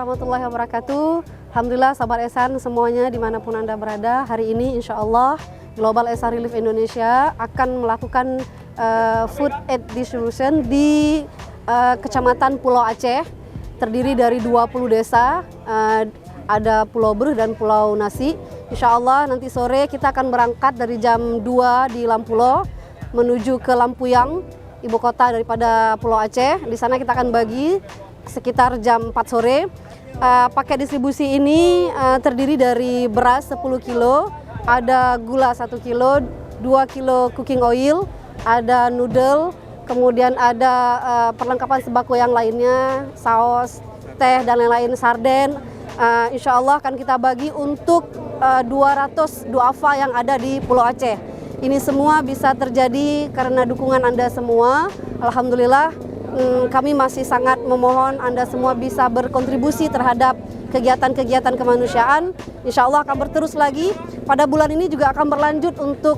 warahmatullahi wabarakatuh. Alhamdulillah sahabat Ehsan semuanya dimanapun Anda berada. Hari ini insya Allah Global Ehsan Relief Indonesia akan melakukan food aid distribution di Kecamatan Pulau Aceh. Terdiri dari 20 desa, ada Pulau Beruh dan Pulau Nasi. Insya Allah nanti sore kita akan berangkat dari jam 2 di Lampulo menuju ke Lampuyang, ibu kota daripada Pulau Aceh. Di sana kita akan bagi sekitar jam 4 sore. Paket distribusi ini terdiri dari beras 10 kilo, ada gula 1 kilo, 2 kilo cooking oil, ada noodle, kemudian ada perlengkapan sembako yang lainnya, saus, teh dan lain-lain, sarden. Insya Allah akan kita bagi untuk 200 duafa yang ada di Pulau Aceh. Ini semua bisa terjadi karena dukungan Anda semua. Alhamdulillah. Kami masih sangat memohon Anda semua bisa berkontribusi terhadap kegiatan-kegiatan kemanusiaan. Insya Allah akan berterus lagi. Pada bulan ini juga akan berlanjut untuk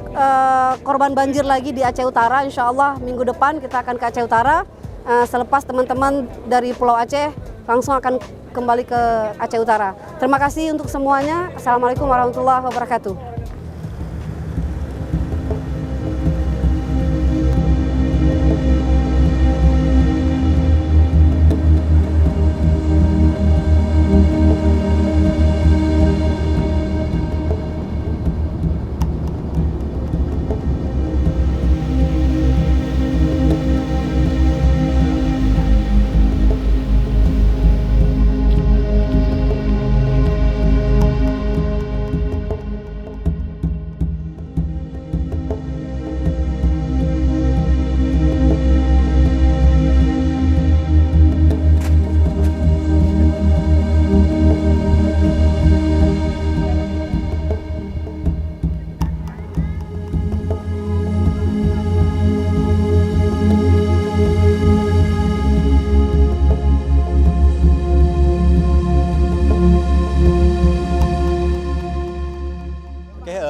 korban banjir lagi di Aceh Utara. Insya Allah minggu depan kita akan ke Aceh Utara. Selepas teman-teman dari Pulau Aceh langsung akan kembali ke Aceh Utara. Terima kasih untuk semuanya. Assalamualaikum warahmatullahi wabarakatuh.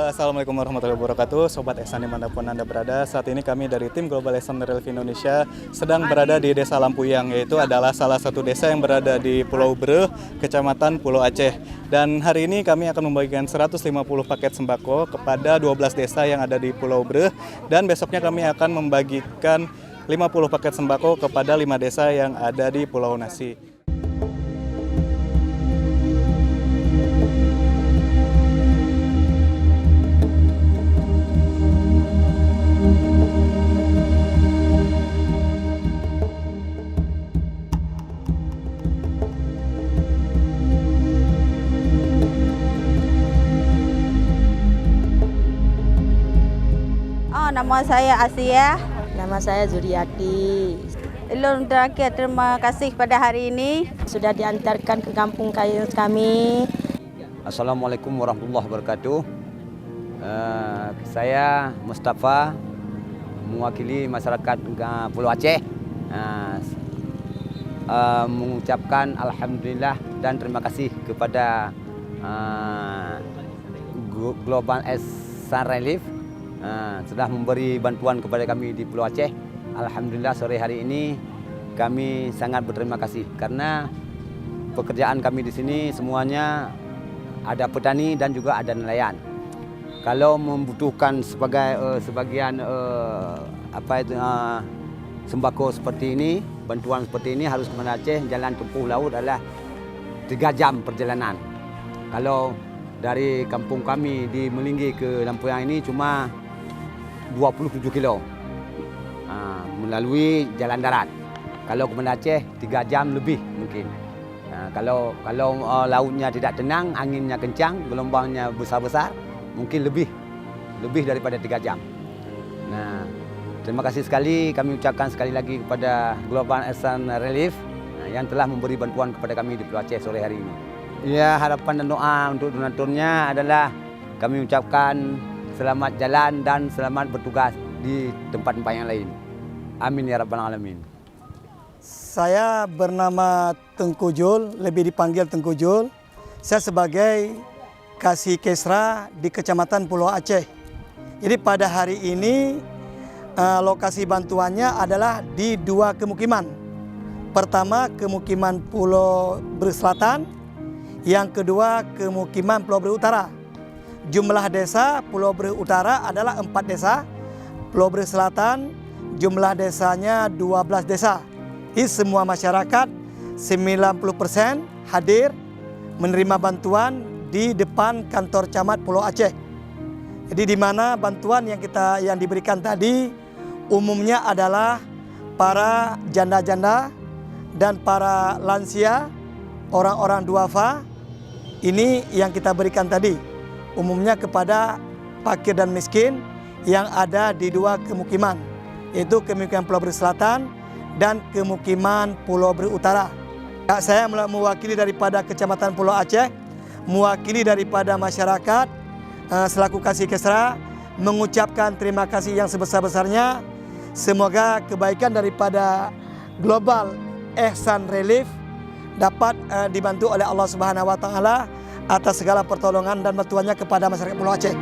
Assalamualaikum warahmatullahi wabarakatuh, Sobat Ehsan dimanapun Anda berada. Saat ini kami dari tim Global Ehsan Relief Indonesia sedang berada di Desa Lampuyang, yaitu adalah salah satu desa yang berada di Pulau Beruh, Kecamatan Pulau Aceh. Dan hari ini kami akan membagikan 150 paket sembako kepada 12 desa yang ada di Pulau Beruh. Dan besoknya kami akan membagikan 50 paket sembako kepada 5 desa yang ada di Pulau Nasi. Nama saya Asia. Nama saya Zuriati. Elon terakhir, terima kasih pada hari ini. Sudah diantarkan ke kampung kami. Assalamualaikum warahmatullahi wabarakatuh. Saya Mustafa, mewakili masyarakat Pulau Aceh. Mengucapkan alhamdulillah dan terima kasih kepada Global Ehsan Relief sudah memberi bantuan kepada kami di Pulau Aceh. Alhamdulillah sore hari ini kami sangat berterima kasih karena pekerjaan kami di sini semuanya ada petani dan juga ada nelayan. Kalau membutuhkan sebagian sembako seperti ini, bantuan seperti ini harus ke Aceh. Jalan tempuh laut adalah 3 jam perjalanan. Kalau dari kampung kami di Melinggi ke Lampuyang ini cuma 27 kilo melalui jalan darat. Kalau ke Aceh 3 jam lebih mungkin. Kalau lautnya tidak tenang, anginnya kencang, gelombangnya besar-besar, mungkin lebih daripada 3 jam. Nah, terima kasih sekali kami ucapkan sekali lagi kepada Global Ehsan Relief yang telah memberi bantuan kepada kami di Pulau Aceh sore hari ini. Ya, harapan dan doa untuk donaturnya adalah kami ucapkan selamat jalan dan selamat bertugas di tempat-tempat yang lain. Amin ya rabbal alamin. Saya bernama Tengku Jul, lebih dipanggil Tengku Jul. Saya sebagai Kasih Kesra di Kecamatan Pulau Aceh. Jadi pada hari ini lokasi bantuannya adalah di 2 pemukiman. Pertama, kemukiman Pulau Bere Selatan. Yang kedua, kemukiman Pulau Bere Utara. Jumlah desa Pulau Bere Utara adalah 4 desa. Pulau Bere Selatan jumlah desanya 12 desa. Ini semua masyarakat 90% hadir menerima bantuan di depan kantor camat Pulau Aceh. Jadi di mana bantuan yang diberikan tadi umumnya adalah para janda-janda dan para lansia, orang-orang duafa. Ini yang kita berikan tadi, umumnya kepada fakir dan miskin yang ada di 2 kemukiman, yaitu kemukiman Pulau Bere Selatan dan kemukiman Pulau Bere Utara. Saya mewakili daripada Kecamatan Pulau Aceh, mewakili daripada masyarakat selaku Kasih Kesra, mengucapkan terima kasih yang sebesar-besarnya. Semoga kebaikan daripada Global Ehsan Relief dapat dibantu oleh Allah Subhanahu wa taala atas segala pertolongan dan bantuannya kepada masyarakat Pulau Aceh.